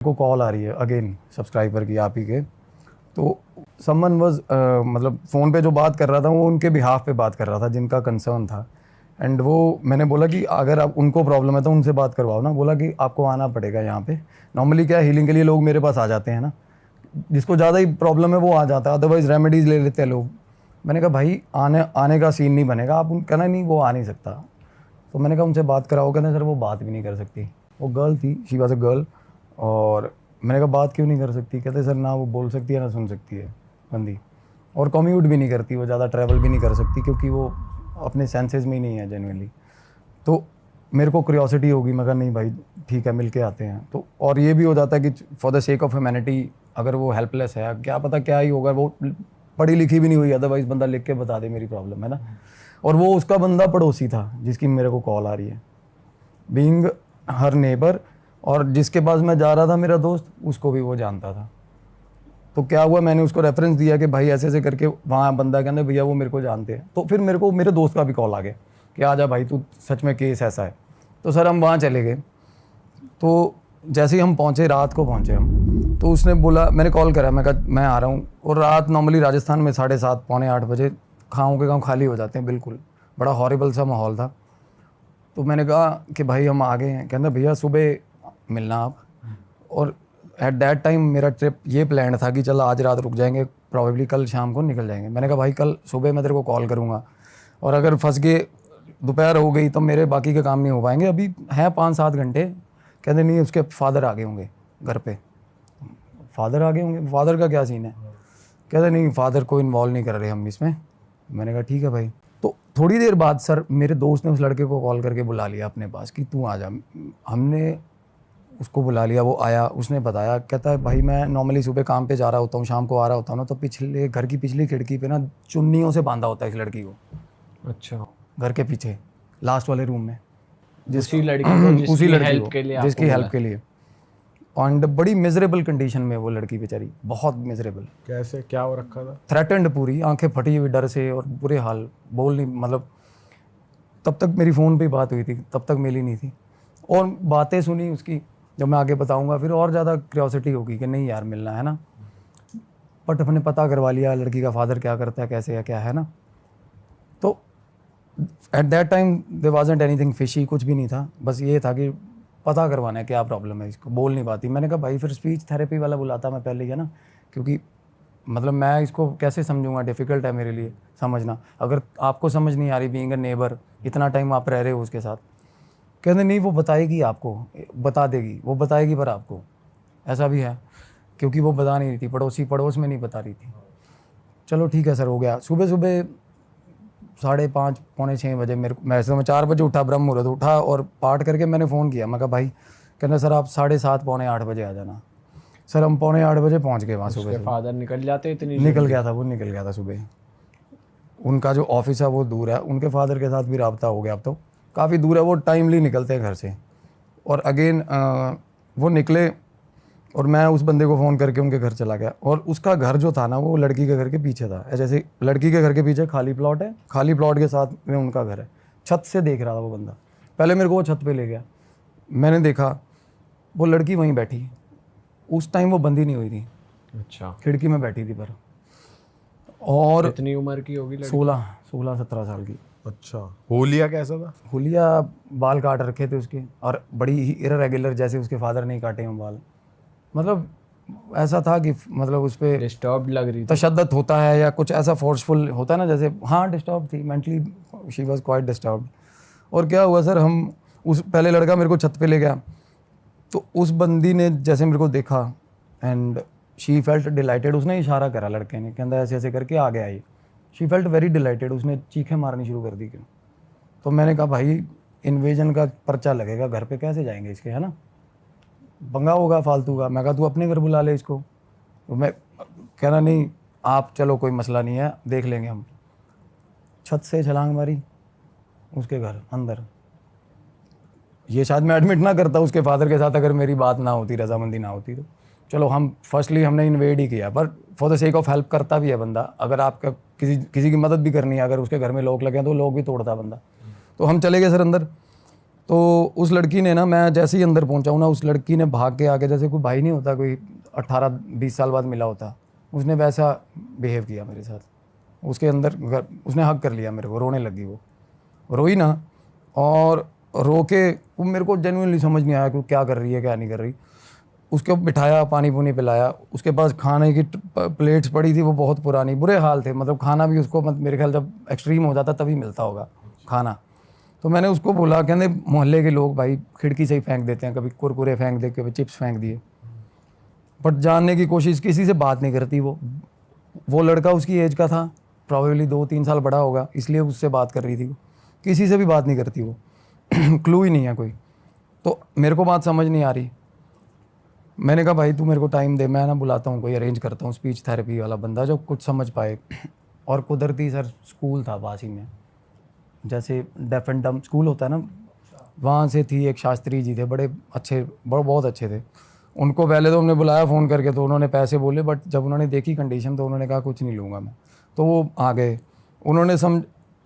को कॉल आ रही है अगेन सब्सक्राइबर की आप ही के, तो समवन वाज मतलब फ़ोन पे जो बात कर रहा था वो उनके बिहाफ पे बात कर रहा था जिनका कंसर्न था। एंड वो मैंने बोला कि अगर आप उनको प्रॉब्लम है तो उनसे बात करवाओ ना। बोला कि आपको आना पड़ेगा यहाँ पे। नॉर्मली क्या हीलिंग के लिए लोग मेरे पास आ जाते हैं ना, जिसको ज़्यादा ही प्रॉब्लम है वो आ जाता है, अदरवाइज़ रेमेडीज़ ले लेते हैं लोग। मैंने कहा भाई आने का सीन नहीं बनेगा, आप कहना नहीं वो आ नहीं सकता। तो मैंने कहा उनसे बात कराओ। कहते सर वो बात भी नहीं कर सकती। वो गर्ल थी, शी वाज अ गर्ल। और मैंने कहा बात क्यों नहीं कर सकती? कहते सर ना वो बोल सकती है ना सुन सकती है बंदी, और कम्यूट भी नहीं करती, वो ज़्यादा ट्रैवल भी नहीं कर सकती क्योंकि वो अपने सेंसेस में ही नहीं है जेन्युइनली। तो मेरे को क्यूरियोसिटी होगी, मैं कहा नहीं भाई ठीक है मिल के आते हैं। तो और ये भी हो जाता है कि for the sake of humanity अगर वो हेल्पलेस है, क्या पता क्या ही होगा, वो पढ़ी लिखी भी नहीं हुई, अदरवाइज़ बंदा लिख के बता दे मेरी प्रॉब्लम है ना। और वो उसका बंदा पड़ोसी था जिसकी मेरे को कॉल आ रही है, बीइंग हर नेबर। और जिसके पास मैं जा रहा था मेरा दोस्त, उसको भी वो जानता था। तो क्या हुआ, मैंने उसको रेफरेंस दिया कि भाई ऐसे ऐसे करके वहाँ बंदा कहने भैया वो मेरे को जानते हैं। तो फिर मेरे को मेरे दोस्त का भी कॉल आ गया कि आजा भाई तू, सच में केस ऐसा है। तो सर हम वहाँ चले गए। तो जैसे ही हम पहुँचे, रात को पहुँचे हम, तो उसने बोला, मैंने कॉल करा, मैं कहा मैं आ रहा हूँ। और रात नॉर्मली राजस्थान में 7:30 पौने 8 बजे खाओं के गाँव खाली हो जाते हैं बिल्कुल। बड़ा हॉरिबल सा माहौल था। तो मैंने कहा कि भाई हम आ गए हैं। कहते भैया सुबह मिलना आप। और एट दैट टाइम मेरा ट्रिप ये प्लान था कि चल आज रात रुक जाएंगे, प्रॉबेबली कल शाम को निकल जाएंगे। मैंने कहा भाई कल सुबह मैं तेरे को कॉल करूँगा, और अगर फंस गए दोपहर हो गई तो मेरे बाकी के काम नहीं हो पाएंगे, अभी हैं 5-7 घंटे। कहते नहीं उसके फादर आ गए होंगे घर पे। फादर आ गए होंगे, फादर का क्या सीन है? कहते नहीं फादर को इन्वॉल्व नहीं कर रहे हम इसमें। मैंने कहा ठीक है भाई। तो थोड़ी देर बाद सर मेरे दोस्त ने उस लड़के को कॉल करके बुला लिया अपने पास कि तू आ जा। हमने उसको बुला लिया, वो आया, उसने बताया। कहता है भाई मैं नॉर्मली सुबह काम पे जा रहा होता हूँ, शाम को आ रहा होता हूँ ना, तो पिछले घर की पिछली खिड़की पे ना चुन्नियों से बांधा होता है इस लड़की को। अच्छा। घर के पीछे लास्ट वाले रूम में उसी लड़की को उसी लड़की हेल्प को के लिए जिसकी हेल्प के लिए। एंड बड़ी मिजरेबल कंडीशन में वो लड़की बेचारी, बहुत मिजरेबल। कैसे, क्या हो रखा था? थ्रेटेंड, पूरी आंखें फटी हुई डर से और बुरे हाल, बोल नहीं मतलब। तब तक मेरी फ़ोन पे बात हुई थी, तब तक मिली नहीं थी। और बातें सुनी उसकी, जब मैं आगे बताऊंगा फिर और ज़्यादा क्यूरियोसिटी होगी कि नहीं यार मिलना है ना। बट अपने पता करवा लिया लड़की का फादर क्या करता है, कैसे है, क्या है ना। तो at that time there wasn't anything fishy, कुछ भी नहीं था। बस ये था कि पता करवाना है क्या प्रॉब्लम है, इसको बोल नहीं पाती। मैंने कहा भाई फिर स्पीच थेरेपी वाला बुलाता मैं पहले ही, है ना, क्योंकि मतलब मैं इसको कैसे समझूंगा, डिफ़िकल्ट है मेरे लिए समझना। अगर आपको समझ नहीं आ रही, बीइंग अ नेबर, इतना टाइम आप रह रहे हो उसके साथ। कहते नहीं वो बताएगी आपको, बता देगी, वो बताएगी पर आपको। ऐसा भी है क्योंकि वो बता नहीं रही थी, पड़ोस में नहीं बता रही थी। चलो ठीक है सर, हो गया। सुबह सुबह 5:30 पौने 6 बजे मैं 4 बजे उठा, ब्रह्म मुहूर्त उठा और पाठ करके मैंने फ़ोन किया। मैं कहा भाई, कहना सर आप 7:30 पौने 8 बजे आ जाना। सर हम पौने 8 बजे पहुँच गए वहाँ सुबह। फादर निकल जाते इतनी निकल गया था, वो निकल गया था सुबह। उनका जो ऑफिस है वो दूर है, उनके फादर के साथ भी रब्ता हो गया, अब तो काफ़ी दूर है, वो टाइमली निकलते हैं घर से। और अगेन वो निकले और मैं उस बंदे को फ़ोन करके उनके घर चला गया। और उसका घर जो था ना वो लड़की के घर के पीछे था। जैसे लड़की के घर के पीछे खाली प्लॉट है, खाली प्लॉट के साथ में उनका घर है। छत से देख रहा था वो बंदा। पहले मेरे को वो छत पे ले गया, मैंने देखा वो लड़की वहीं बैठी। उस टाइम वो बंदी नहीं हुई थी। अच्छा। खिड़की में बैठी थी पर। और कितनी उम्र की होगी? 16-17 साल की। अच्छा। होलिया कैसा था? हुलिया बाल काट रखे थे उसके, और बड़ी ही इरेगुलर, जैसे उसके फादर नहीं काटे हैं बाल। मतलब ऐसा था कि मतलब उस पर डिस्टर्ब लग रही थी, तशद्दुद होता है या कुछ ऐसा फोर्सफुल होता है ना, जैसे हाँ डिस्टर्ब थी mentally, she was quite disturbed. और क्या हुआ सर, हम उस पहले लड़का मेरे को छत पे ले गया, तो उस बंदी ने जैसे मेरे को देखा एंड शी फेल्ट डिलाइटेड। उसने इशारा करा लड़के ने, कहता ऐसे ऐसे करके आ गया ये। शी फेल्ट वेरी डिलाइटेड, उसने चीखें मारनी शुरू कर दी। क्यों? तो मैंने कहा भाई इन्वेजन का पर्चा लगेगा घर पे, कैसे जाएंगे इसके, है ना, पंगा होगा फालतू का। मैं कहा तू अपने घर बुला ले इसको। तो मैं कहना नहीं आप चलो कोई मसला नहीं है, देख लेंगे हम। छत से छलांग मारी उसके घर अंदर। ये शायद मैं एडमिट ना करता उसके फादर के साथ अगर मेरी बात ना होती, रजामंदी ना होती। तो चलो हम फर्स्टली हमने इन्वेड ही किया, पर for the sake of help करता भी है बंदा। अगर आपका किसी की मदद भी करनी है, अगर उसके घर में लोग लगे हैं तो लोग भी तोड़ता बंदा। तो हम चले गए सर अंदर। तो उस लड़की ने ना, मैं जैसे ही अंदर पहुंचा हूँ ना, उस लड़की ने भाग के आके, जैसे कोई भाई नहीं होता, कोई 18-20 साल बाद मिला होता, उसने वैसा बिहेव किया मेरे साथ। उसके अंदर उसने हक कर लिया मेरे को, रोने लगी वो, रोई ना, और रो के वो मेरे को जेन्युइनली समझ नहीं आया कि वो क्या कर रही है क्या नहीं कर रही। उसको बिठाया, पानी पुनी पिलाया, उसके पास खाने की प्लेट्स पड़ी थी, वो बहुत पुरानी, बुरे हाल थे, मतलब खाना भी उसको मेरे ख्याल जब एक्सट्रीम हो जाता तभी मिलता होगा खाना। तो मैंने उसको बोला, कहते मोहल्ले के लोग भाई खिड़की से ही फेंक देते हैं, कभी कुरकुरे फेंक दे, कभी चिप्स फेंक दिए, बट जानने की कोशिश, किसी से बात नहीं करती वो लड़का उसकी एज का था, प्रॉबेबली 2-3 साल बड़ा होगा, इसलिए उससे बात कर रही थी वो, किसी से भी बात नहीं करती वो क्लू ही नहीं है कोई। तो मेरे को बात समझ नहीं आ रही, मैंने कहा भाई तू मेरे को टाइम दे, मैं ना बुलाता हूँ, कोई अरेंज करता हूँ स्पीच थेरेपी वाला बंदा जो कुछ समझ पाए। और कुदरती सर स्कूल था पास ही में, जैसे डेफ एंड डम स्कूल होता है ना, वहाँ से थी एक शास्त्री जी थे, बड़े अच्छे, बहुत अच्छे थे। उनको पहले तो हमने बुलाया फ़ोन करके, तो उन्होंने पैसे बोले, बट जब उन्होंने देखी कंडीशन तो उन्होंने कहा कुछ नहीं लूँगा मैं। तो वो आ गए, उन्होंने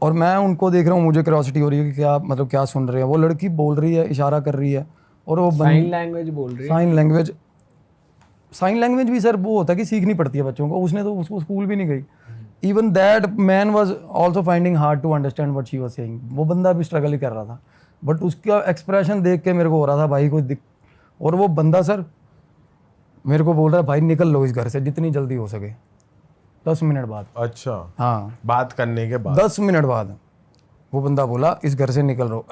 और मैं उनको देख रहा हूँ, मुझे क्यूरियोसिटी हो रही है कि क्या मतलब क्या सुन रहे हैं। वो लड़की बोल रही है, इशारा कर रही है, और वो साइन लैंग्वेज बोल रही है। साइन लैंग्वेज भी सर वो होता है कि सीखनी पड़ती है बच्चों को, उसने तो उसको स्कूल भी नहीं गई। Even that man was also finding hard to understand what she was saying. वो बंदा भी स्ट्रगल ही कर रहा था, बट उसका एक्सप्रेशन देख के मेरे को हो रहा था भाई कोई और वो बंदा सर मेरे को बोल रहा है भाई निकल लो इस घर से जितनी जल्दी हो सके। 10 मिनट बाद, अच्छा, हाँ बात करने के बाद 10 मिनट बाद वो बंदा बोला इस घर से निकल रहो।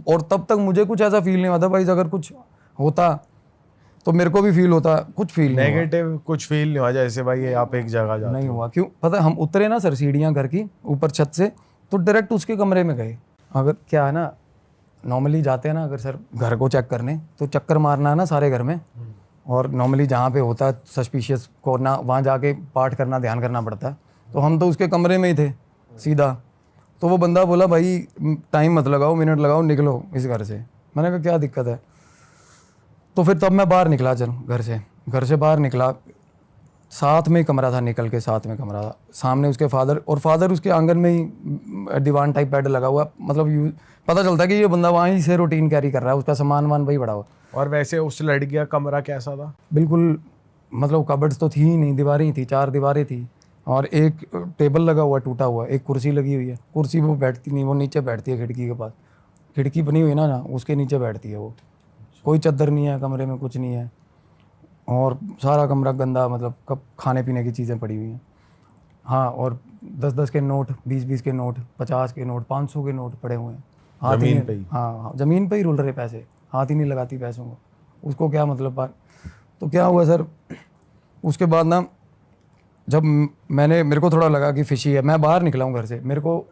और तब तक मुझे कुछ ऐसा फील नहीं हुआ था भाई, अगर कुछ होता तो मेरे को भी फील होता, कुछ फील नहीं हुआ। नेगेटिव कुछ फील नहीं हुआ जैसे भाई आप एक जगह जाते नहीं हुआ। क्यों पता है, हम उतरे ना सर सीढ़ियाँ घर की ऊपर छत से, तो डायरेक्ट उसके कमरे में गए। अगर क्या है ना, नॉर्मली जाते हैं ना अगर सर घर को चेक करने, तो चक्कर मारना है ना सारे घर में, और नॉर्मली जहाँ पे होता है सस्पिशियस कॉर्नर, वहाँ जाके पाठ करना, ध्यान करना पड़ता है। तो हम तो उसके कमरे में ही थे सीधा। तो वो बंदा बोला भाई टाइम मत लगाओ, मिनट लगाओ, निकलो इस घर से। मैंने कहा क्या दिक्कत है। तो फिर तब मैं बाहर निकला, चल घर से बाहर निकला, साथ में ही कमरा था, निकल के साथ में कमरा था, सामने उसके फादर उसके आंगन में ही दीवान टाइप बेड लगा हुआ, मतलब पता चलता है कि ये बंदा वहीं से रूटीन कैरी कर रहा है, उसका सामान वान वही बड़ा हुआ। और वैसे उस लड़की का कमरा कैसा था? बिल्कुल मतलब कबर्ड्स तो थी ही नहीं, दीवारें ही थी, 4 दीवारें थी, और एक टेबल लगा हुआ टूटा हुआ, एक कुर्सी लगी हुई है। कुर्सी वो बैठती नहीं, वो नीचे बैठती है खिड़की के पास, खिड़की बनी हुई ना उसके नीचे बैठती है वो। कोई चादर नहीं है कमरे में, कुछ नहीं है, और सारा कमरा गंदा, मतलब कब खाने पीने की चीज़ें पड़ी हुई हैं। हाँ, और 10-10 के नोट, 20-20 के नोट, 50 के नोट, 500 के नोट पड़े हुए हैं जमीन पे ही। हाँ जमीन पे ही रुल रहे पैसे, हाथ ही नहीं लगाती पैसों को, उसको क्या मतलब बात। तो क्या हुआ सर, उसके बाद ना जब मेरे को थोड़ा लगा कि फिशी है, मैं बाहर निकला हूँ घर से, मेरे को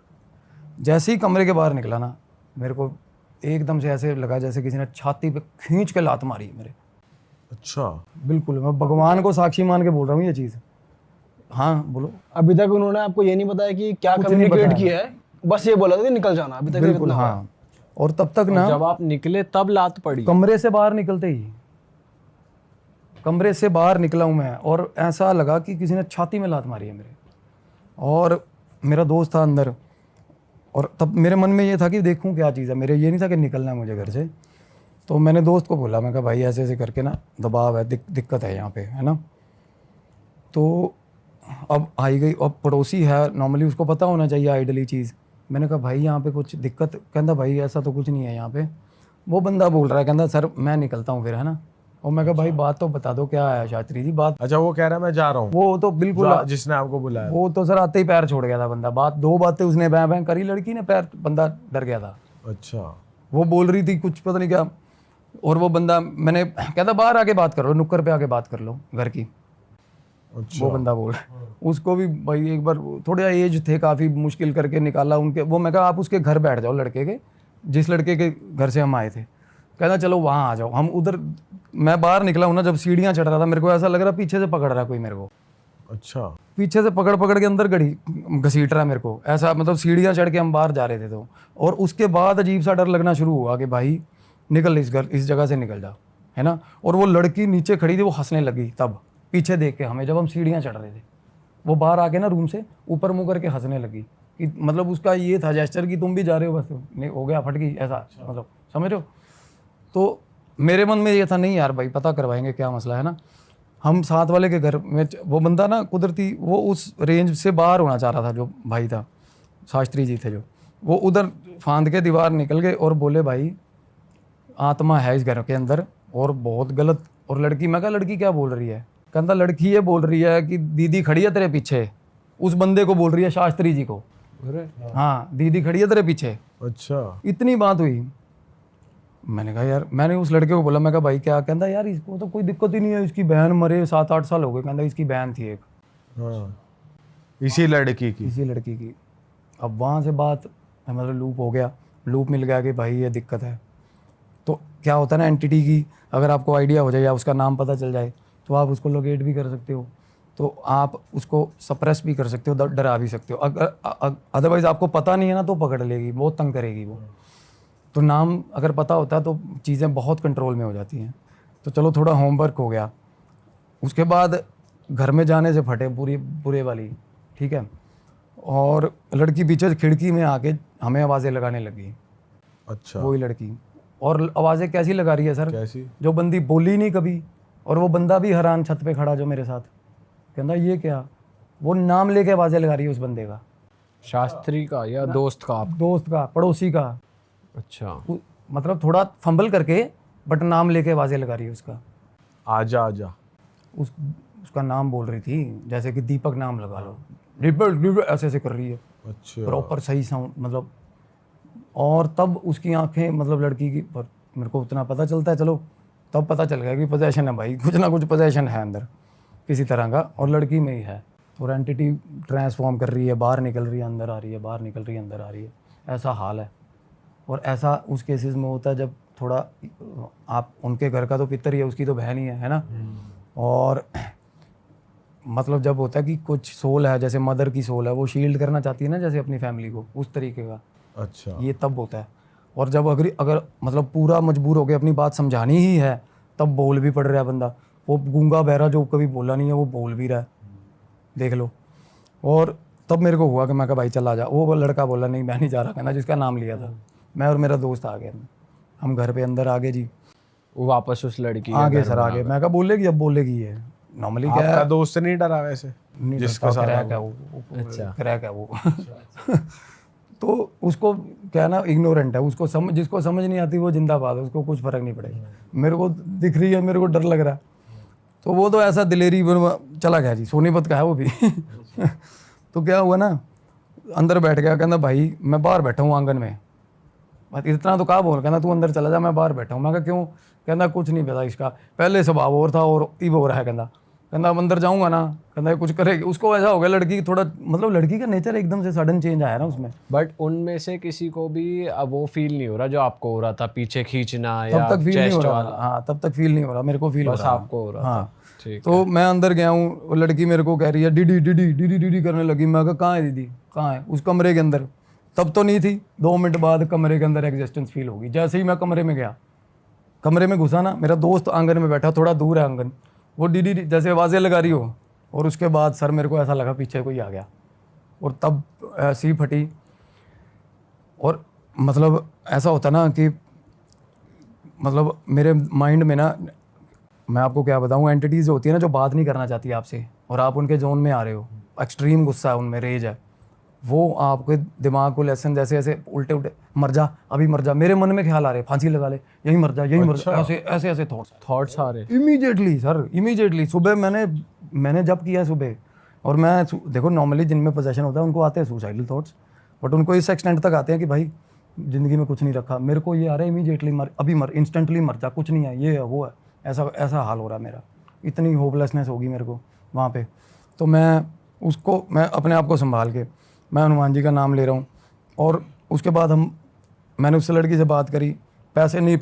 जैसे ही कमरे के बाहर निकला ना, मेरे को एकदम से ऐसे लगा जैसे किसी ने छाती पे खींच के लात मारी है मेरे। अच्छा, बिल्कुल, मैं भगवान को साक्षी मान के बोल रहा हूँ ये चीज़। हाँ बोलो। अभी तक उन्होंने आपको ये नहीं बताया कि क्या कुछ नहीं कम्युनिकेट बताया। किया है, बस ये बोला था कि निकल जाना, अभी तक बिल्कुल इतना हुआ है। हाँ। और तब तक ना जब आप निकले तब लात पड़ी? कमरे से बाहर निकलते ही, कमरे से बाहर निकला हूँ मैं, और ऐसा लगा कि किसी ने छाती में लात मारी है मेरे। और मेरा दोस्त था अंदर, और तब मेरे मन में ये था कि देखूं क्या चीज़ है, मेरे ये नहीं था कि निकलना है मुझे घर से। तो मैंने दोस्त को बोला, मैं कहा भाई ऐसे ऐसे करके ना दबाव है, दिक्कत है यहाँ पे, है ना। तो अब आई गई, अब पड़ोसी है, नॉर्मली उसको पता होना चाहिए आइडली चीज़। मैंने कहा भाई यहाँ पे कुछ दिक्कत, कहता भाई ऐसा तो कुछ नहीं है यहाँ पे। वो बंदा बोल रहा है, कहता सर मैं निकलता हूँ फिर, है ना। और मैं कहा भाई बात तो बता दो क्या है शास्त्री जी बात। अच्छा, वो कह रहा है मैं जा रहा हूँ, वो तो बिल्कुल जिसने आपको बुलाया? वो तो सर आते ही पैर छोड़ गया था बंदा। दो बातें उसने बैं बैं करी, लड़की ने, पैर बंदा डर गया था। अच्छा, वो बोल रही थी कुछ पता नहीं क्या, और वो बंदा मैंने कहता बाहर आके बात कर लो, नुक्कर पे आके बात कर लो घर की। अच्छा, वो बंदा बोल उसको भी भाई एक बार थोड़ा एज थे काफ़ी, मुश्किल करके निकाला उनके वो। मैं कहा आप उसके घर बैठ जाओ, लड़के के, जिस लड़के के घर से हम आए थे। कहना चलो वहाँ आ जाओ, हम उधर। मैं बाहर निकला हूँ ना, जब सीढ़ियाँ चढ़ रहा था, मेरे को ऐसा लग रहा पीछे से पकड़ रहा कोई मेरे को। अच्छा, पीछे से पकड़ के अंदर घसीट रहा मेरे को, ऐसा मतलब सीढ़ियाँ चढ़ के हम बाहर जा रहे थे। तो और उसके बाद अजीब सा डर लगना शुरू हुआ कि भाई निकल इस जगह से निकल जा, है ना। और वो लड़की नीचे खड़ी थी, वो हंसने लगी तब पीछे देख के हमें, जब हम सीढ़ियाँ चढ़ रहे थे। वो बाहर आके ना रूम से ऊपर मुँह करके हंसने लगी कि मतलब उसका ये था जेस्चर कि तुम भी जा रहे हो, बस नहीं हो गया, फट गई, ऐसा मतलब समझ रहे हो। तो मेरे मन में ये था नहीं यार भाई पता करवाएंगे क्या मसला है ना। हम साथ वाले के घर में वो बंदा ना कुदरती वो उस रेंज से बाहर होना चाह रहा था, जो भाई था शास्त्री जी थे जो, वो उधर फांद के दीवार निकल गए और बोले भाई आत्मा है इस घर के अंदर और बहुत गलत। और लड़की, मैं कहा लड़की क्या बोल रही है, कहता लड़की ये बोल रही है कि दीदी खड़ी है तेरे पीछे, उस बंदे को बोल रही है शास्त्री जी को, अरे हाँ दीदी खड़ी है तेरे पीछे। अच्छा। इतनी बात हुई। मैंने कहा यार, मैंने उस लड़के को बोला, मैं कहा भाई क्या, कहता यार इसको तो कोई दिक्कत ही नहीं है, इसकी बहन मरे 7-8 साल हो गए, कहता इसकी बहन थी एक, हाँ इसी लड़की की। इसी लड़की की। अब वहाँ से बात मतलब लूप हो गया, लूप मिल गया कि भाई ये दिक्कत है। तो क्या होता है ना, एंटिटी की अगर आपको आइडिया हो जाए या उसका नाम पता चल जाए तो आप उसको लोकेट भी कर सकते हो, तो आप उसको सप्रेस भी कर सकते हो, डरा भी सकते हो। अगर अदरवाइज आपको पता नहीं है ना तो पकड़ लेगी, बहुत तंग करेगी वो। तो नाम अगर पता होता है तो चीज़ें बहुत कंट्रोल में हो जाती हैं। तो चलो थोड़ा होमवर्क हो गया। उसके बाद घर में जाने से फटे पूरी बुरे वाली, ठीक है। और लड़की पीछे खिड़की में आके हमें आवाज़ें लगाने लगी, अच्छा वही लड़की। और आवाज़ें कैसी लगा रही है सर, कैसी? जो बंदी बोली नहीं कभी, और वो बंदा भी हैरान छत पे खड़ा जो मेरे साथ, कहता ये क्या, वो नाम लेके आवाज़ें लगा रही है उस बंदे का, शास्त्री का या दोस्त का? आप दोस्त का, पड़ोसी का। अच्छा। मतलब थोड़ा फंबल करके बट नाम लेके आवाज़ें लगा रही है उसका। आजा आजा। उसका नाम बोल रही थी, जैसे कि दीपक नाम लगा लो, दीपक ऐसे ऐसे कर रही है अच्छा प्रॉपर सही साउंड मतलब। और तब उसकी आंखें मतलब लड़की की, पर मेरे को उतना पता चलता है, चलो तब पता चल गया कि पोजेशन है भाई, कुछ ना कुछ पोजेशन है अंदर किसी तरह का, और लड़की में ही है। और एंटिटी ट्रांसफॉर्म कर रही है, बाहर निकल रही है, अंदर आ रही है, बाहर निकल रही है, अंदर आ रही है, ऐसा हाल है। और ऐसा उस केसेस में होता है जब थोड़ा आप उनके घर का तो पितर ही है, उसकी तो बहन ही है ना। और मतलब जब होता है कि कुछ सोल है, जैसे मदर की सोल है, वो शील्ड करना चाहती है ना जैसे अपनी फैमिली को, उस तरीके का अच्छा। ये तब होता है। और जब अगर मतलब पूरा मजबूर हो के अपनी बात समझानी ही है, तब बोल भी पड़ रहा है बंदा, वो गूंगा बहरा जो कभी बोला नहीं है वो बोल भी रहा है, देख लो। और तब मेरे को हुआ कि मैं कहा भाई चला जा। वो लड़का बोला नहीं मैं नहीं जा रहा, कहना जिसका नाम लिया था। मैं और मेरा दोस्त आ गए, हम घर पे अंदर आ गए जी, वो वापस उस लड़की आगे सर आगे। मैं कहा बोलेगी, अब बोलेगी ये नॉर्मली क्या आपका है, दोस्त नहीं डरा वैसे? नहीं जिसके डरता, साथ क्रैक है हुआ? वो, अच्छा। क्रैक है वो। तो उसको क्या ना, इग्नोरेंट है, उसको जिसको समझ नहीं आती वो जिंदाबाद है, उसको कुछ फर्क नहीं पड़ेगा। मेरे को दिख रही है, मेरे को डर लग रहा है, तो वो तो ऐसा दिलेरी चला गया जी, सोनीपत का है वो भी। तो क्या हुआ ना, अंदर बैठ गया, कहना भाई मैं बाहर बैठा हूँ आंगन में। इतना तो कहा बोल, कहना तू अंदर चला जा, मैं बाहर बैठा हूँ। मैं कहा क्यों, कहना कुछ नहीं पता, इसका पहले स्वभाव और था और इब हो रहा है, कहना अब अंदर जाऊंगा ना, कहना कुछ करेगी। उसको ऐसा हो गया, लड़की थोड़ा मतलब लड़की का नेचर एकदम से सडन चेंज आया ना उसमें। बट उनमें से किसी को भी अब वो फील नहीं हो रहा जो आपको हो रहा था, पीछे खींचना या तब तक फील नहीं हो चेस्ट रहा, वाला? हाँ तब तक फील नहीं हो रहा, मेरे को फील हो बस रहा आपको हो रहा हाँ। था। ठीक। तो मैं अंदर गया हूँ, वो लड़की मेरे को कह रही है डीडी डीडी डीडी डीडी करने लगी। मैं कहा कहाँ है दीदी, कहाँ है, उस कमरे के अंदर। तब तो नहीं थी, 2 मिनट बाद कमरे के अंदर एग्जिस्टेंस फील होगी। जैसे ही मैं कमरे में गया, कमरे में घुसा ना, मेरा दोस्त आंगन में बैठा, थोड़ा दूर है आंगन, वो डीडी जैसे आवाज़ें लगा रही हो। और उसके बाद सर मेरे को ऐसा लगा पीछे कोई आ गया, और तब ऐसी फटी। और मतलब ऐसा होता ना कि मतलब मेरे माइंड में ना, मैं आपको क्या बताऊँ, एंटिटीज़ होती है ना जो बात नहीं करना चाहती आपसे, और आप उनके जोन में आ रहे हो, एक्सट्रीम गुस्सा है उनमें, रेज है, वो आपके दिमाग को लेसन जैसे ऐसे उल्टे उल्टे, मर जा अभी मर जा, मेरे मन में ख्याल आ रहे, फांसी लगा ले, यही मर जा, यही मर जा, ऐसे ऐसे ऐसे थॉट्स आ रहे? Immediately sir, immediately. सुबह मैंने जब किया सुबह, और मैं देखो नॉर्मली जिनमें पोजेशन होता है उनको आते हैं सुसाइडल थॉट्स, बट उनको इस एक्सटेंट तक आते हैं कि भाई ज़िंदगी में कुछ नहीं रखा, मेरे को ये आ रहा है इमीडिएटली मर, अभी मर, इंस्टेंटली मर जा, कुछ नहीं है, ये है वो है, ऐसा ऐसा हाल हो रहा है मेरा। इतनी होपलेसनेस होगी मेरे को वहाँ पे। तो मैं अपने आप को संभाल के मैं हनुमान जी का नाम ले रहा हूँ। और उसके बाद मैंने उससे लड़की से बात करी, पैसे नहीं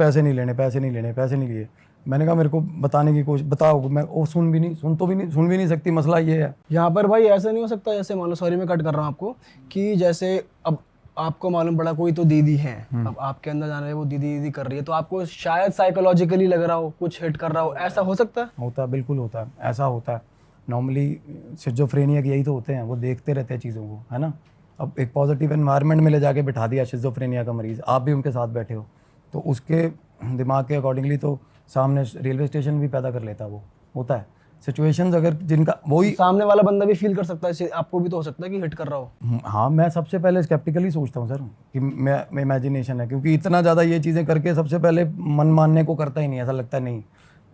लिए। मैंने कहा मेरे को बताने की कोशिश, बताओ। मैं वो सुन भी नहीं सकती, मसला ये है। यहाँ पर भाई ऐसा नहीं हो सकता, जैसे मान लो, सॉरी मैं कट कर रहा हूँ आपको, कि जैसे अब आपको मालूम पड़ा कोई तो दीदी है, अब आपके अंदर जाने वो दीदी दीदी कर रही है, तो आपको शायद साइकोलॉजिकली लग रहा हो, कुछ हिट कर रहा हो, ऐसा हो सकता है? होता है, बिल्कुल होता है, ऐसा होता है। नॉर्मली शिज़ोफ्रेनिया यही तो होते हैं, वो देखते रहते हैं चीज़ों को, है ना। अब एक पॉजिटिव एनवायरनमेंट में ले जाके बिठा दिया शिज़ोफ्रेनिया का मरीज़, आप भी उनके साथ बैठे हो, तो उसके दिमाग के अकॉर्डिंगली तो सामने रेलवे स्टेशन भी पैदा कर लेता, वो होता है सिचुएशंस अगर जिनका वही। सामने वाला बंदा भी फील कर सकता है, आपको भी तो हो सकता है कि हिट कर रहा हो। हाँ, मैं सबसे पहले स्केप्टिकली सोचता हूँ सर कि मैं इमेजिनेशन है, क्योंकि इतना ज़्यादा ये चीज़ें करके सबसे पहले मन मानने को करता ही नहीं, ऐसा लगता नहीं।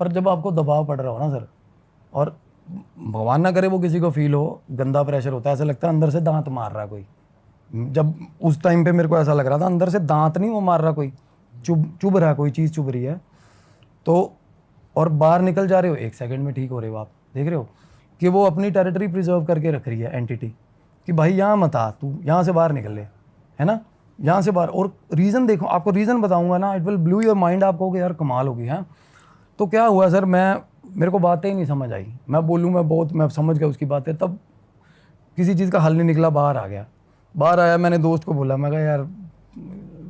पर जब आपको दबाव पड़ रहा हो ना सर, और भगवान ना करे वो किसी को फील हो, गंदा प्रेशर होता है, ऐसा लगता है अंदर से दांत मार रहा है कोई। जब उस टाइम पे मेरे को ऐसा लग रहा था अंदर से दांत नहीं वो मार रहा कोई, चुभ रहा है, कोई चीज़ चुभ रही है। तो और बाहर निकल जा रहे हो, 1 सेकंड में ठीक हो रहे हो आप, देख रहे हो कि वो अपनी टेरिटरी प्रिजर्व करके रख रही है एंटिटी, कि भाई यहाँ मत आ, तू यहाँ से बाहर निकल ले, है ना, यहाँ से बाहर। और रीज़न देखो, आपको रीज़न बताऊंगा ना, it will blue your mind, आप कहोगे यार कमाल होगी। हाँ, तो क्या हुआ सर, मेरे को बातें ही नहीं समझ आई, मैं समझ गया उसकी बातें, तब किसी चीज़ का हल नहीं निकला, बाहर आ गया। बाहर आया, मैंने दोस्त को बोला, मैं कहा यार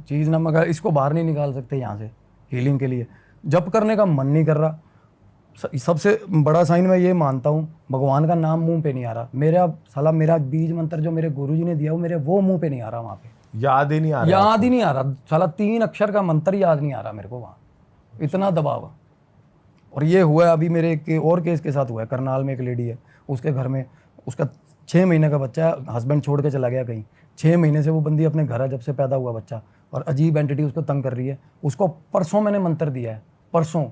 चीज़ ना, मैं कहा इसको बाहर नहीं निकाल सकते यहाँ से हीलिंग के लिए, जब करने का मन नहीं कर रहा। सबसे बड़ा साइन मैं ये मानता हूँ, भगवान का नाम मुंह पे नहीं आ रहा मेरा बीज मंत्र जो मेरे गुरुजी ने दिया वो मुंह पे नहीं आ रहा, वहाँ पे याद ही नहीं आ रहा, याद ही नहीं आ रहा साला, 3 अक्षर का मंत्र याद नहीं आ रहा मेरे को वहाँ, इतना दबाव। और ये हुआ है अभी मेरे एक और केस के साथ हुआ है, करनाल में एक लेडी है, उसके घर में उसका 6 महीने का बच्चा है, हस्बैंड छोड़ के चला गया कहीं, 6 महीने से वो बंदी अपने घर है जब से पैदा हुआ बच्चा, और अजीब एंटिटी उसको तंग कर रही है। उसको परसों मैंने मंत्र दिया है, परसों,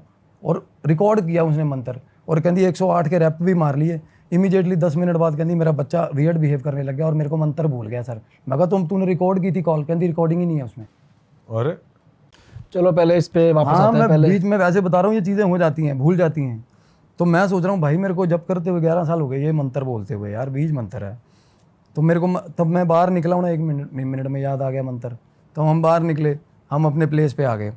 और रिकॉर्ड किया उसने मंत्र, और कहती 108 के रैप भी मार लिए। इमीडिएटली 10 मिनट बाद कहती मेरा बच्चा वियर्ड बिहेव करने लग गया और मेरे को मंत्र भूल गया सर। मैं कहा तूने रिकॉर्ड की थी कॉल, कहती रिकॉर्डिंग ही नहीं है उसमें। और चलो पहले इस पे वापस हाँ, आते हैं। मैं पहले बीच में वैसे बता रहा हूँ, ये चीज़ें हो जाती हैं, भूल जाती हैं। तो मैं सोच रहा हूँ भाई मेरे को जब करते हुए 11 साल हो गए ये मंत्र बोलते हुए, यार बीज मंत्र है। तो मेरे को तब मैं बाहर निकला हूँ ना, 1 मिनट में याद आ गया मंत्र। तो हम बाहर निकले, हम अपने प्लेस पे आ गए।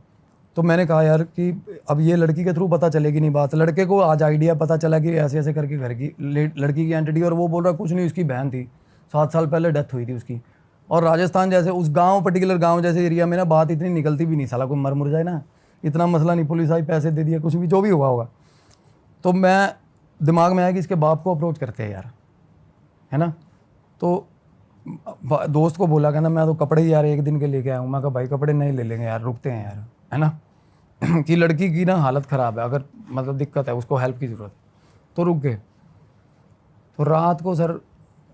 तो मैंने कहा यार कि अब ये लड़की के थ्रू पता चलेगी नहीं बात। लड़के को आज आइडिया पता चला कि ऐसे ऐसे करके घर की लड़की की एंटिटी, और वो बोल रहा कुछ नहीं, उसकी बहन थी, 7 साल पहले डेथ हुई थी उसकी। और राजस्थान जैसे उस गांव, पर्टिकुलर गांव जैसे एरिया में ना बात इतनी निकलती भी नहीं, साला कोई मर मुर जाए ना, इतना मसला नहीं, पुलिस आई पैसे दे दिए, कुछ भी जो भी हुआ होगा। तो मैं दिमाग में आया कि इसके बाप को अप्रोच करते हैं यार, है ना। तो दोस्त को बोला, कहना मैं तो कपड़े ही यार 1 दिन के लेके आया हूँ। मैं कहा भाई कपड़े नहीं ले लेंगे यार, रुकते हैं यार, है ना कि लड़की की ना हालत ख़राब है, अगर मतलब दिक्कत है, उसको हेल्प की ज़रूरत। तो रुक गए। तो रात को सर,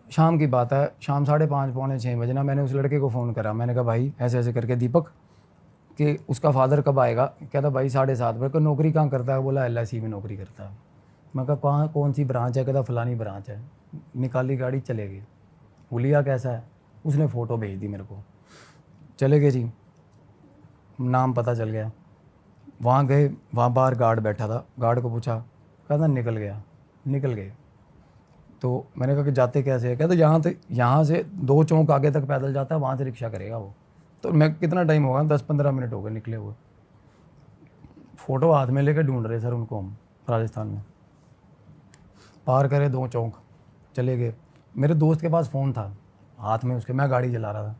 शाम की बात है, शाम 5:30 पौने 6 बजे ना, मैंने उस लड़के को फ़ोन करा। मैंने कहा भाई ऐसे ऐसे करके दीपक, कि उसका फादर कब आएगा। कहता भाई 7:30 बजे। नौकरी कहाँ करता है। बोला LIC में नौकरी करता है। मैं कहा कौन सी ब्रांच है। कहता फलानी ब्रांच है। निकाली गाड़ी, चले गए। हुलिया कैसा है, उसने फ़ोटो भेज दी मेरे को, चले गए जी, नाम पता चल गया। वहाँ गए, वहाँ बाहर गार्ड बैठा था, गार्ड को पूछा, कहता निकल गया। निकल गए। तो मैंने कहा कि जाते कैसे है। कहते यहाँ से 2 चौक आगे तक पैदल जाता है, वहाँ से रिक्शा करेगा वो। तो मैं कितना टाइम होगा, 10-15 मिनट हो गए निकले हुए। फ़ोटो हाथ में लेकर ढूंढ रहे सर उनको हम, राजस्थान में। पार करे 2 चौक, चले गए। मेरे दोस्त के पास फ़ोन था हाथ में उसके, मैं गाड़ी चला रहा था।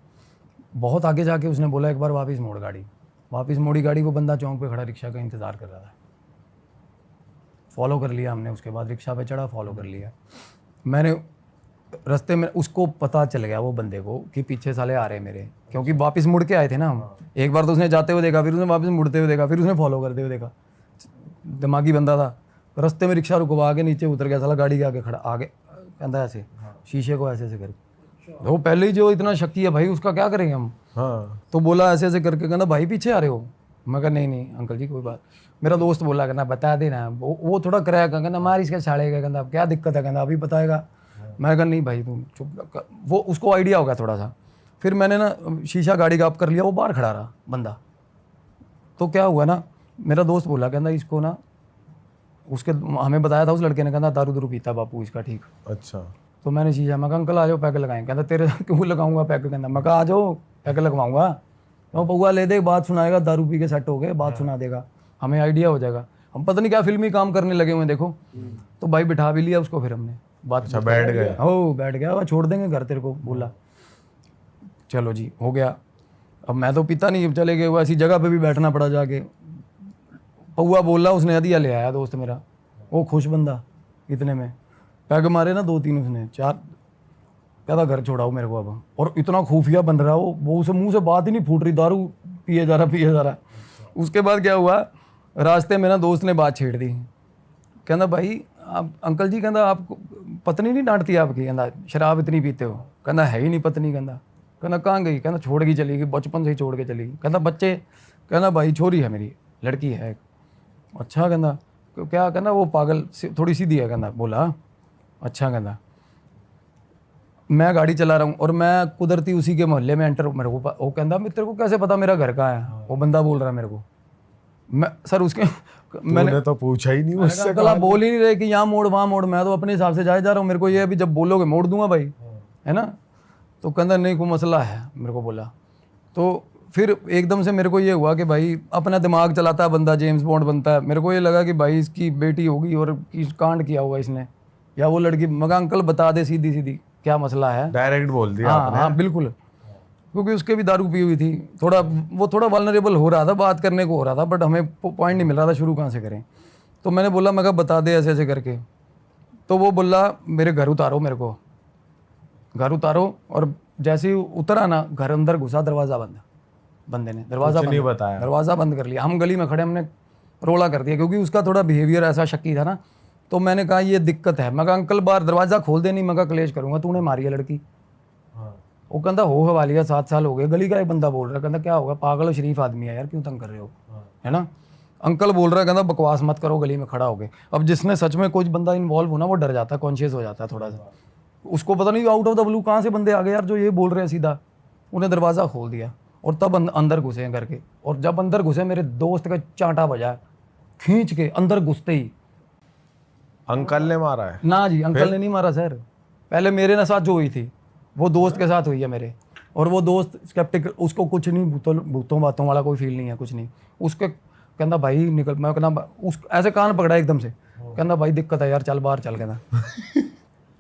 बहुत आगे जाके उसने बोला एक बार वापस मोड़ गाड़ी। वापस मोड़ी गाड़ी, वो बंदा चौक पे खड़ा रिक्शा का इंतज़ार कर रहा था। फॉलो कर लिया हमने, उसके बाद रिक्शा पे चढ़ा, फॉलो कर लिया। मैंने रास्ते में, उसको पता चल गया वो बंदे को कि पीछे साले आ रहे हैं मेरे, क्योंकि वापस मुड़ के आए थे ना हम। एक बार तो उसने जाते हुए देखा, फिर उसने वापस मुड़ते हुए देखा, फिर उसने फॉलो करते हुए देखा। दिमागी बंदा था। रास्ते में रिक्शा रुकवा के नीचे उतर गया साला, गाड़ी के आगे खड़ा, आगे कहता ऐसे शीशे को ऐसे ऐसे करके। वो पहले ही जो इतना शक्की है भाई, उसका क्या करेंगे हम। हाँ, तो बोला ऐसे ऐसे करके, कहना भाई पीछे आ रहे हो। मैं कहा नहीं अंकल जी कोई बात। मेरा दोस्त बोला, कहना बता देना। वो थोड़ा क्रैक, कहना मार इसका छाड़ेगा, कहना अब क्या दिक्कत है, कहना अभी बताएगा। मैं कहा नहीं भाई तुम चुप। वो उसको आइडिया हो गया थोड़ा सा। फिर मैंने ना शीशा गाड़ी का अप कर लिया, वो बाहर खड़ा रहा बंदा। तो क्या हुआ ना, मेरा दोस्त बोला, कहना इसको ना, उसके हमें बताया था उस लड़के ने, कहना दारू पीता बापू इसका, ठीक। अच्छा। तो मैंने शीशा, मैं कहा अंकल आ जाओ पैक लगाएं। कहता तेरे क्यों लगाऊंगा पैक। कहना मैं कहा आ जाओ पैक लगवाऊंगा। तो पौआ ले दे, बात सुनाएगा, दारू पी के सेट हो गए, बात सुना देगा, हमें आइडिया हो जाएगा। हम पता नहीं क्या फिल्मी काम करने लगे हुए देखो। तो भाई बिठा भी लिया उसको, फिर हमने बात। अच्छा, बैठ गया। हो बैठ गया, वह छोड़ देंगे घर तेरे को, बोला चलो जी हो गया। अब मैं तो पीता नहीं, चले गए। वो ऐसी जगह पे भी बैठना पड़ा जाके। पौआ बोला, उसने हदिया ले आया दोस्त मेरा, वो खुश बंदा। इतने में पैग मारे ना 2-3 उसने, 4। कहता घर छोड़ाओ मेरे को अब। और इतना खुफिया बन रहा वो उसे मुंह से बात ही नहीं फूट रही, दारू पिए जा रहा। उसके बाद क्या हुआ, रास्ते में ना दोस्त ने बात छेड़ दी, कहना भाई आप अंकल जी, कहना आप पत्नी नहीं डांटती आपकी, कहना शराब इतनी पीते हो, कहना है ही नहीं पत्नी, कहना कहाँ गई, कहना छोड़ के चली गई, बचपन से ही छोड़ के चली गई, कहना बच्चे, कहना भाई छोरी है मेरी, लड़की है एक। अच्छा कहना क्या, कहना वो पागल थोड़ी सीधी है, कहना बोला अच्छा, कहना मैं गाड़ी चला रहा हूँ और मैं कुदरती उसी के मोहल्ले में एंटर, मेरे को वो कहता तेरे को कैसे पता मेरा घर कहाँ है, वो बंदा बोल रहा है मेरे को, मैं सर उसके मैंने तो पूछा ही नहीं उससे। अंकल आप बोल ही नहीं रहे कि यहाँ मोड़ वहाँ मोड़, मैं तो अपने हिसाब से जाए जा रहा हूँ, मेरे को ये अभी जब बोलोगे मोड़ दूंगा भाई, है ना। तो कहता नहीं कोई मसला है, मेरे को बोला। तो फिर एकदम से मेरे को ये हुआ कि भाई अपना दिमाग चलाता है बंदा, जेम्स बॉन्ड बनता है। मेरे को ये लगा कि भाई इसकी बेटी होगी और कांड किया होगा इसने, या वो लड़की। मगर अंकल बता दे सीधी सीधी क्या मसला है, डायरेक्ट बोल दिया हाँ आपने। हाँ बिल्कुल, क्योंकि उसके भी दारू पी हुई थी, वो थोड़ा वल्नरेबल हो रहा था, बात करने को हो रहा था, बट हमें पॉइंट नहीं मिल रहा था शुरू कहाँ से करें। तो मैंने बोला, मैं कहा बता दे ऐसे ऐसे करके। तो वो बोला मेरे घर उतारो, मेरे को घर उतारो। और जैसे ही उतरा ना, घर अंदर घुसा, दरवाज़ा बंद, बंदे ने दरवाज़ा कुछ नहीं बंद, बताया। दरवाज़ा बंद कर लिया। हम गली में खड़े, हमने रोला कर दिया, क्योंकि उसका थोड़ा बिहेवियर ऐसा शक्की था ना। तो मैंने कहा ये दिक्कत है। मैं कहा अंकल बाहर दरवाज़ा खोल दे, नहीं मैं कहा क्लेश करूँगा, तूने मारी है लड़की। वो कहता हो हवाली है, 7 साल हो गए। गली का एक बंदा बोल रहा है, कहता क्या होगा, पागल और शरीफ आदमी है यार, क्यों तंग कर रहे हो, है ना। अंकल बोल रहा है, कहता बकवास मत करो, गली में खड़ा हो गए। अब जिसने सच में कोई बंदा इन्वॉल्व हो ना, वो डर जाता है, कॉन्शियस हो जाता है थोड़ा सा। उसको पता नहीं आउट ऑफ द ब्लू कहाँ से बंदे आ गए यार जो ये बोल रहे हैं सीधा। उन्हें दरवाज़ा खोल दिया और तब अंदर घुसे हैं करके। और जब अंदर घुसे, मेरे दोस्त का चांटा बजा, खींच के अंदर घुसते ही। अंकल ने मारा है? ना जी, अंकल ने नहीं मारा सर। पहले मेरे ना साथ जो हुई थी, वो दोस्त के साथ हुई है मेरे। और वो दोस्त स्केप्टिक, उसको कुछ नहीं, भूतों बातों वाला कोई फील नहीं है, कुछ नहीं। उसके कहना भाई निकल, मैं कहना उस ऐसे कान पकड़ा एकदम से, कहना भाई दिक्कत है यार, चल बाहर चल। कहना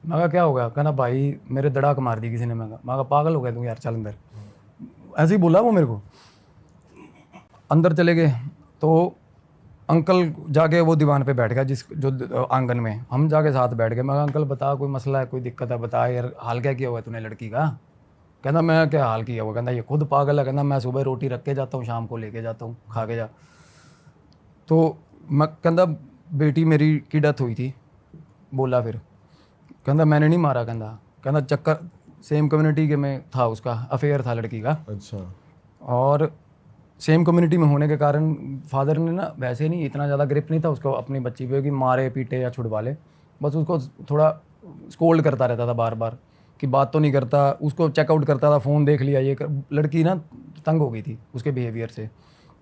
मैं कहा क्या हो गया, कहना भाई मेरे दड़ाक मार दी किसी ने। मैं कहा पागल हो गया तू यार, चल अंदर। ऐसे ही बोला वो मेरे को। अंदर चले गए तो अंकल जाके वो दीवान पे बैठ गया, जो आंगन में। हम जाके साथ बैठ गए। मैं कहा अंकल बता, कोई मसला है, कोई दिक्कत है, बता यार, हाल क्या किया हुआ है तूने लड़की का। कहना मैं क्या हाल किया हुआ, कहना ये खुद पागल है, कहना मैं सुबह रोटी रख के जाता हूँ, शाम को लेके जाता हूँ, खा के जा। तो मैं कहना बेटी मेरी की डेथ हुई थी। बोला फिर, कहना मैंने नहीं मारा। कहना चक्कर सेम कम्युनिटी के में था, उसका अफेयर था लड़की का। अच्छा। और सेम कम्युनिटी में होने के कारण फादर ने ना वैसे नहीं इतना ज़्यादा ग्रिप नहीं था उसको अपनी बच्ची पे कि मारे पीटे या छुड़वा ले। बस उसको थोड़ा स्कोल्ड करता रहता था बार बार कि बात तो नहीं करता, उसको चेकआउट करता था, फ़ोन देख लिया ये लड़की ना तंग हो गई थी उसके बिहेवियर से।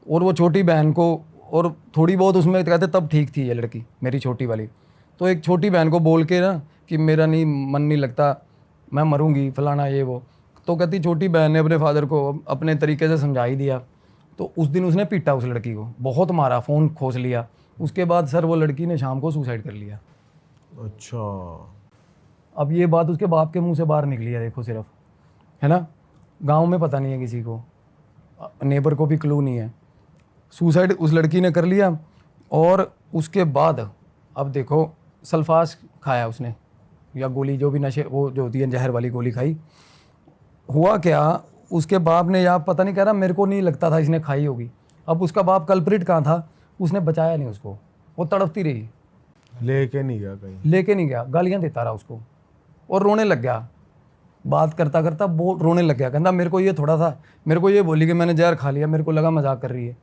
और वो छोटी बहन को, और थोड़ी बहुत उसमें कहते तब ठीक थी ये लड़की मेरी छोटी वाली। तो एक छोटी बहन को बोल के ना कि मेरा नहीं मन नहीं लगता, मैं मरूंगी, फलाना ये वो। तो कहती छोटी बहन ने अपने फादर को अपने तरीके से समझा ही दिया। तो उस दिन उसने पीटा उस लड़की को, बहुत मारा, फ़ोन खोस लिया। उसके बाद सर वो लड़की ने शाम को सुसाइड कर लिया। अच्छा। अब ये बात उसके बाप के मुंह से बाहर निकली है, देखो सिर्फ, है ना। गांव में पता नहीं है किसी को, नेबर को भी क्लू नहीं है। सुसाइड उस लड़की ने कर लिया। और उसके बाद अब देखो सल्फास खाया उसने, या गोली जो भी नशे, वो जो होती है जहर वाली गोली खाई। हुआ क्या, उसके बाप ने, या पता नहीं, कह रहा मेरे को नहीं लगता था इसने खाई होगी। अब उसका बाप कल्प्रिट कहाँ था, उसने बचाया नहीं उसको, वो तड़पती रही, लेके नहीं गया कहीं? लेके नहीं गया, गालियाँ देता रहा उसको और रोने लग गया। बात करता करता वो रोने लग गया। कहता मेरे को ये थोड़ा था, मेरे को ये बोली कि मैंने जहर खा लिया, मेरे को लगा मजाक कर रही है।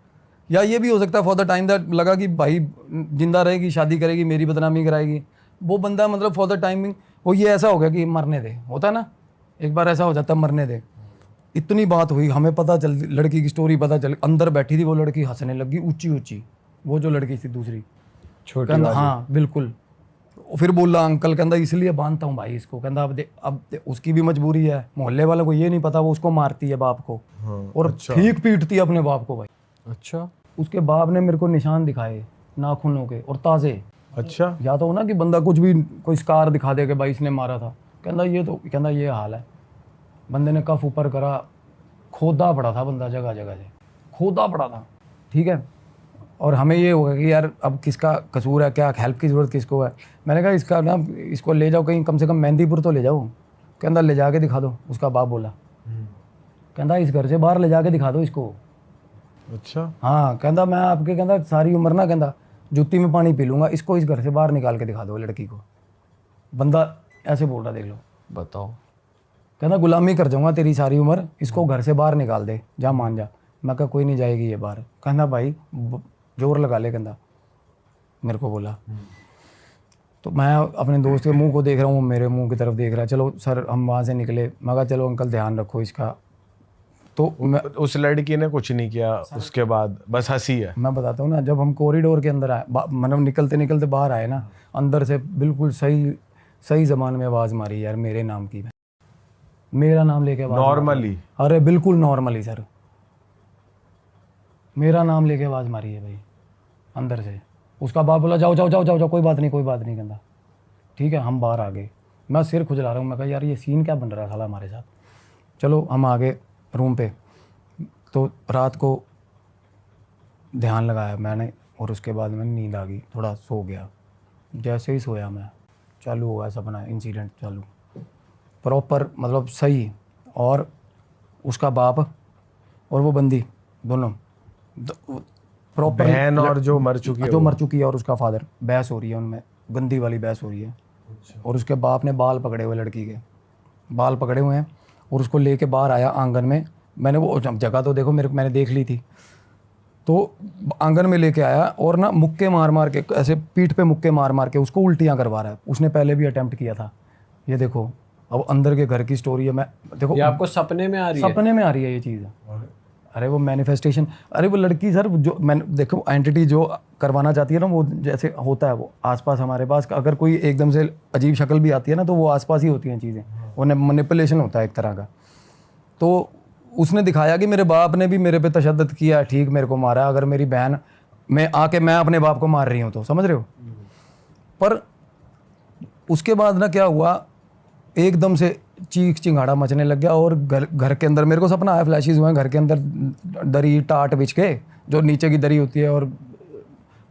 या ये भी हो सकता है फॉर द टाइम दैट लगा कि भाई जिंदा रहेगी, शादी करेगी, मेरी बदनामी कराएगी। वो बंदा मतलब फॉर द टाइमिंग वो ये ऐसा हो गया कि मरने दे, होता ना एक बार ऐसा हो जाता है, मरने दे। इतनी बात हुई, हमें पता चल, लड़की की स्टोरी पता चल। अंदर बैठी थी वो लड़की, हंसने लगी ऊंची ऊंची, वो जो लड़की थी दूसरी, छोटी कहता वाली। हाँ बिल्कुल। फिर बोला अंकल, कहता इसलिए बांधता हूँ भाई इसको। कहता अब उसकी भी मजबूरी है, मोहल्ले वालों को ये नहीं पता वो उसको मारती है बाप को। हाँ, और अच्छा। ठीक पीटती है अपने बाप को भाई। अच्छा। उसके बाप ने मेरे को निशान दिखाए नाखूनों के, और ताज़े। अच्छा। या तो हो ना कि बंदा कुछ भी कोई स्कार दिखा दे कि भाई इसने मारा था। कहता ये तो, कहता ये हाल है। बंदे ने कफ ऊपर करा, खोदा पड़ा था बंदा, जगह जगह से खोदा पड़ा था, ठीक है। और हमें ये होगा कि यार अब किसका कसूर है, क्या हेल्प की ज़रूरत किसको है। मैंने कहा इसका ना, इसको ले जाओ कहीं, कम से कम मेहंदीपुर तो ले जाओ। कहता ले जा के दिखा दो, उसका बाप बोला। कहता इस घर से बाहर ले जा के दिखा दो इसको। अच्छा हाँ कहता मैं आपके कहता सारी उम्र ना कहता जूती में पानी पी लूंगा, इसको इस घर से बाहर निकाल के दिखा दो लड़की को। बंदा ऐसे बोल रहा, देख लो। बताओ। कहता गुलामी कर जाऊंगा तेरी सारी उम्र, इसको घर से बाहर निकाल दे, जा मान जा। मैं कहा कोई नहीं जाएगी ये बाहर। कहता भाई जोर लगा ले, कहता मेरे को बोला। तो मैं अपने दोस्त के मुंह को देख रहा हूँ, मेरे मुंह की तरफ देख रहा है। चलो सर हम वहाँ से निकले, मैं कहा चलो अंकल ध्यान रखो इसका। तो मैं लड़की ने कुछ नहीं किया उसके बाद, बस हंसी है। मैं बताता हूँ ना, जब हम कॉरिडोर के अंदर आए, मतलब निकलते निकलते बाहर आए ना, अंदर से बिल्कुल सही ज़बान में आवाज़ मारी यार मेरे नाम की। मेरा नाम लेके आवाज़ नॉर्मली? अरे बिल्कुल नॉर्मली सर, मेरा नाम लेके आवाज़ मारी है भाई अंदर से। उसका बाप बोला जाओ जाओ जाओ जाओ जाओ, कोई बात नहीं कहता। ठीक है हम बाहर आ गए, मैं सिर खुजला रहा हूँ। मैं कहा यार ये सीन क्या बन रहा है साला हमारे साथ। चलो हम आ गए रूम पे। तो रात को ध्यान लगाया मैंने, और उसके बाद मैंने नींद आ गई, थोड़ा सो गया। जैसे ही सोया मैं, चालू हुआ सपना, इंसिडेंट चालू प्रॉपर, मतलब सही। और उसका बाप और वो बंदी दोनों प्रॉपर, बहन और जो मर चुकी है और उसका फादर, बहस हो रही है उनमें, गंदी वाली बहस हो रही है। और उसके बाप ने बाल पकड़े हुए, लड़की के बाल पकड़े हुए हैं, और उसको लेके बाहर आया आंगन में। मैंने वो जगह तो देखो मैंने देख ली थी। तो आंगन में लेके आया और ना मुक्के मार मार के, ऐसे पीठ पे मुक्के मार मार के उसको उल्टियाँ करवा रहा है। उसने पहले भी अटेम्प्ट किया था। ये देखो अब अंदर के घर की स्टोरी है। मैं देखो ये आपको सपने में आ रही है? सपने में आ रही है ये चीज़। अरे वो मैनिफेस्टेशन, अरे वो लड़की सर जो मैंने देखो एंटिटी जो करवाना चाहती है ना, वो जैसे होता है वो आसपास हमारे पास। अगर कोई एकदम से अजीब शक्ल भी आती है ना, तो वो आसपास ही होती हैं चीज़ें, वो मैनिपुलेशन होता है एक तरह का। तो उसने दिखाया कि मेरे बाप ने भी मेरे पे तशद्दुद किया, ठीक मेरे को मारा। अगर मेरी बहन मैं अपने बाप को मार रही हूँ तो समझ रहे हो। पर उसके बाद ना क्या हुआ, एकदम से चीख चिंगाड़ा मचने लग गया। और घर के अंदर मेरे को सपना आया, फ्लैशेस हुए हैं घर के अंदर, दरी टाट बिछ के, जो नीचे की दरी होती है, और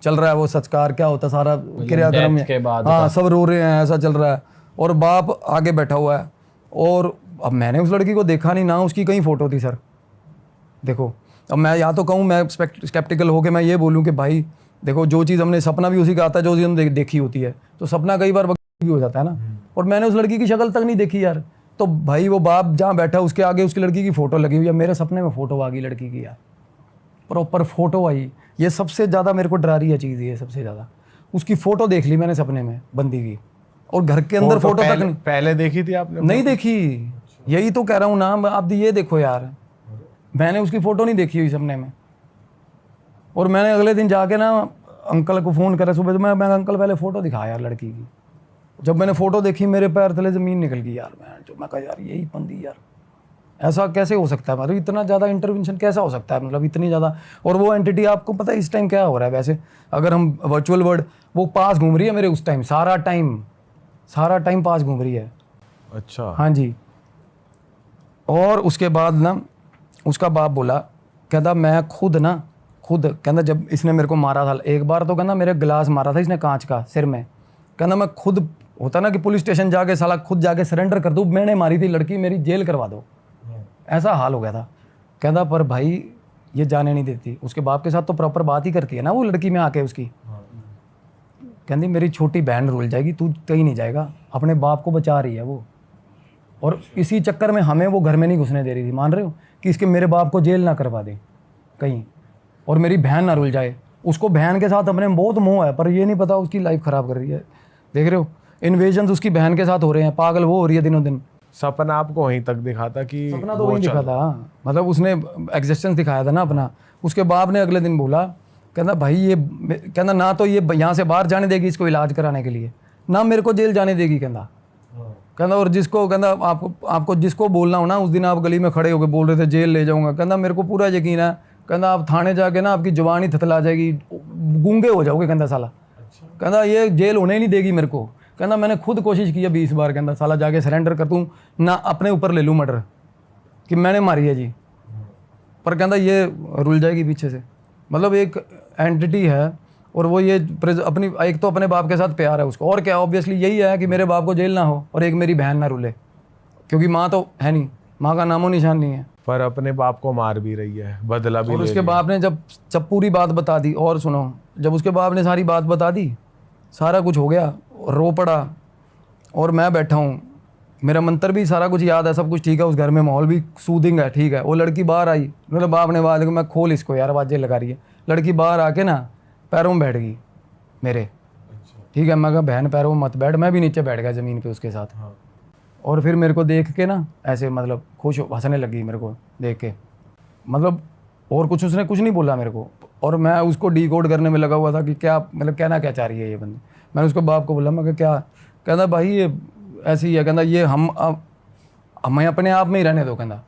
चल रहा है वो संस्कार क्या होता है सारा क्रियाक्रम के बाद हाँ सब रो रहे हैं, ऐसा चल रहा है। और बाप आगे बैठा हुआ है। और अब मैंने उस लड़की को देखा नहीं ना, उसकी कहीं फोटो थी सर। देखो अब मैं या तो कहूँ, मैं स्केप्टिकल होकर मैं ये बोलूँ कि भाई देखो जो चीज़ हमने, सपना भी उसी का आता है जो चीज़ हमने देखी होती है। तो सपना कई बार भी हो जाता है ना। और मैंने उस लड़की की शक्ल तक नहीं देखी यार। तो भाई वो बाप जहाँ बैठा उसके आगे उसकी लड़की की फ़ोटो लगी हुई है। मेरे सपने में फ़ोटो आ गई लड़की की यार, प्रॉपर फ़ोटो आई। ये सबसे ज़्यादा मेरे को डरा रही है चीज़, ये सबसे ज़्यादा। उसकी फ़ोटो देख ली मैंने सपने में, बंदी की, और घर के अंदर फ़ोटो तक नहीं। पहले देखी थी आपने? नहीं देखी, यही तो कह रहा हूँ ना। आप ये देखो यार, मैंने उसकी फ़ोटो नहीं देखी हुई सपने में। और मैंने अगले दिन जाके ना अंकल को फ़ोन करा सुबह, मैं अंकल पहले फ़ोटो दिखा यार लड़की की। जब मैंने फ़ोटो देखी मेरे पैर तले ज़मीन निकल गई यार। मैं कहा यार यही बंदी यार, ऐसा कैसे हो सकता है, मतलब इतना ज़्यादा इंटरवेंशन कैसा हो सकता है, मतलब इतनी ज़्यादा। और वो एंटिटी आपको पता है इस टाइम क्या हो रहा है वैसे, अगर हम वर्चुअल वर्ल्ड, वो पास घूम रही है मेरे उस टाइम, सारा टाइम पास घूम रही है। अच्छा हाँ जी। और उसके बाद ना उसका बाप बोला, कहता मैं खुद कहता जब इसने मेरे को मारा था एक बार, तो कहता मेरे गिलास मारा था इसने कांच का सिर में। कहता मैं खुद, होता ना कि पुलिस स्टेशन जाके साला खुद जाके सरेंडर कर दूँ, मैंने मारी थी लड़की, मेरी जेल करवा दो, ऐसा हाल हो गया था। कहता पर भाई ये जाने नहीं देती। उसके बाप के साथ तो प्रॉपर बात ही करती है ना वो लड़की में आके उसकी। कहती मेरी छोटी बहन रुल जाएगी, तू कहीं नहीं जाएगा, अपने बाप को बचा रही है वो। और इसी चक्कर में हमें वो घर में नहीं घुसने दे रही थी, मान रहे हो, कि इसके मेरे बाप को जेल ना करवा दे कहीं, और मेरी बहन ना रुल जाए। उसको बहन के साथ अपने बहुत मोह है, पर ये नहीं पता उसकी लाइफ ख़राब कर रही है। देख रहे हो इन्वेजन्स उसकी बहन के साथ हो रहे हैं, पागल वो हो रही है दिनों दिन। सपना आपको वहीं तक दिखा था कि सपना तो वहीं दिखा था, मतलब उसने एग्जिस्टेंस दिखाया था ना अपना। उसके बाप ने अगले दिन बोला, कहना भाई ये, कहना ना तो ये यहाँ से बाहर जाने देगी इसको इलाज कराने के लिए, ना मेरे को जेल जाने देगी। कहना और जिसको, कहना आपको जिसको बोलना हो ना, उस दिन आप गली में खड़े होकर बोल रहे थे जेल ले जाऊंगा, कहना मेरे को पूरा यकीन है, कहना आप थाने जाके ना आपकी जुबान ही थतला जाएगी, गूंगे हो जाओगे, कहना साला। कहना ये जेल होने ही नहीं देगी मेरे को। कहना मैंने खुद कोशिश की है 20 बार, कहना साला जाके सरेंडर कर दूँ ना, अपने ऊपर ले लूँ मर्डर कि मैंने मारी है जी, पर कहना ये रुल जाएगी पीछे से। मतलब एक एंटिटी है, और वो ये अपनी, एक तो अपने बाप के साथ प्यार है उसको, और क्या ऑब्वियसली यही है कि मेरे बाप को जेल ना हो और एक मेरी बहन ना रुले, क्योंकि माँ तो है नहीं, माँ का नामो निशान नहीं है। पर अपने बाप को मार भी रही है, बदला भी और ले उसके लिया। बाप ने जब पूरी बात बता दी, और सुनो, जब उसके बाप ने सारी बात बता दी, सारा कुछ हो गया, रो पड़ा, और मैं बैठा हूँ, मेरा मंत्र भी सारा कुछ याद है, सब कुछ ठीक है, उस घर में माहौल भी सूदिंग है, ठीक है। वो लड़की बाहर आई, मेरे बाप ने बात, मैं खोल इसको यार, आवाज़ें लगा रही है। लड़की बाहर आके ना पैरों में बैठ गई मेरे, ठीक है। मैं कहा बहन पैरों में मत बैठ, मैं भी नीचे बैठ गया ज़मीन पे उसके साथ। और फिर मेरे को देख के ना ऐसे मतलब खुश हंसने लगी मेरे को देख के, मतलब और कुछ उसने कुछ नहीं बोला मेरे को। और मैं उसको डिकोड करने में लगा हुआ था कि क्या मतलब कहना क्या चाह रही है ये बंदी। मैंने उसको बाप को बोला, मैं क्या, कहता भाई ये ऐसी है, कहता ये हमें अपने आप में ही रहने दो, कहता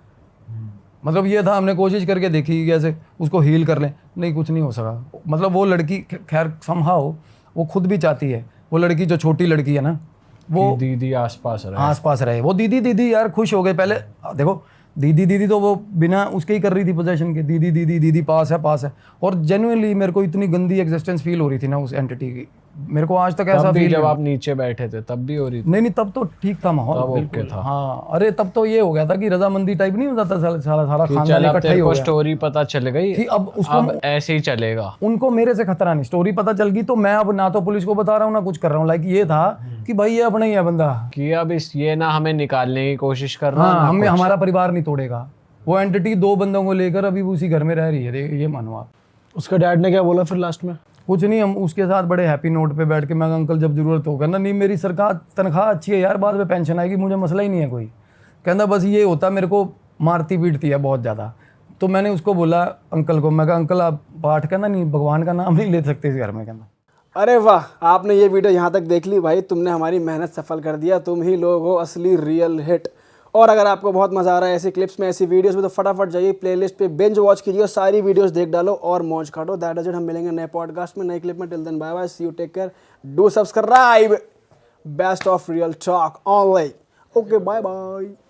मतलब ये था, हमने कोशिश करके देखी कि ऐसे उसको हील कर लें, नहीं कुछ नहीं हो सका। मतलब वो लड़की खैर समहाउ वो खुद भी चाहती है, वो लड़की जो छोटी लड़की है ना, वो कि दीदी आसपास रहे। आसपास रहे। वो दीदी दीदी यार खुश हो गए पहले, देखो दीदी दीदी तो वो बिना उसके ही कर रही थी पोजेशन के, दीदी दीदी दीदी पास है। और जेन्युइनली मेरे को इतनी गंदी एग्जिस्टेंस फील हो रही थी ना उस एंटिटी की, मेरे को आज तक ऐसा तब भी फील जब आप नीचे बैठे थे तब भी हो रही थी? नहीं तब तो ठीक था माहौल, तब बिल्कुल ओके था। हाँ। अरे तब तो ये हो गया था कि रजामंदी टाइप नहीं होता था, सारा कि खानदान चल अब इकट्ठा ही तेरे हो को गया स्टोरी पता चल गई, कि अब उसको अब ऐसे ही चलेगा। उनको मेरे से खतरा नहीं, स्टोरी पता चल गई तो मैं अब ना तो पुलिस को बता रहा हूँ ना कुछ कर रहा हूँ। लाइक ये था कि भाई ये अपना ही है बंदा, कि अब इस ये ना हमें निकालने की कोशिश कर रहा हाँ ना हमें कुछ। हमारा परिवार नहीं तोड़ेगा। वो एंटिटी 2 बंदों को लेकर अभी भी उसी घर में रह रही है, ये मानो आप। उसका डैड ने क्या बोला फिर लास्ट में? कुछ नहीं, हम उसके साथ बड़े हैप्पी नोट पे बैठ के, मैं अंकल जब जरूरत हो, कहना नहीं मेरी सरकार तनख्वाह अच्छी है यार, बाद में पेंशन आएगी, मुझे मसला ही नहीं है कोई। कहना बस ये होता मेरे को मारती पीटती है बहुत ज़्यादा। तो मैंने उसको बोला अंकल को, मैं कहा अंकल आप पाठ, कहना नहीं भगवान का नाम नहीं ले सकते इस घर में, कहना। अरे वाह, आपने ये वीडियो यहाँ तक देख ली भाई, तुमने हमारी मेहनत सफल कर दिया, तुम ही लोग हो असली रियल हिट। और अगर आपको बहुत मज़ा आ रहा है ऐसी क्लिप्स में, ऐसी वीडियोस में, तो फटाफट जाइए प्लेलिस्ट पे बिंज वॉच कीजिए, सारी वीडियोस देख डालो और मौज काटो। दैट इज इट, हम मिलेंगे नए पॉडकास्ट में, नई क्लिप में। Till then bye bye, see you, take care, do subscribe, best of real talk online. Okay bye bye.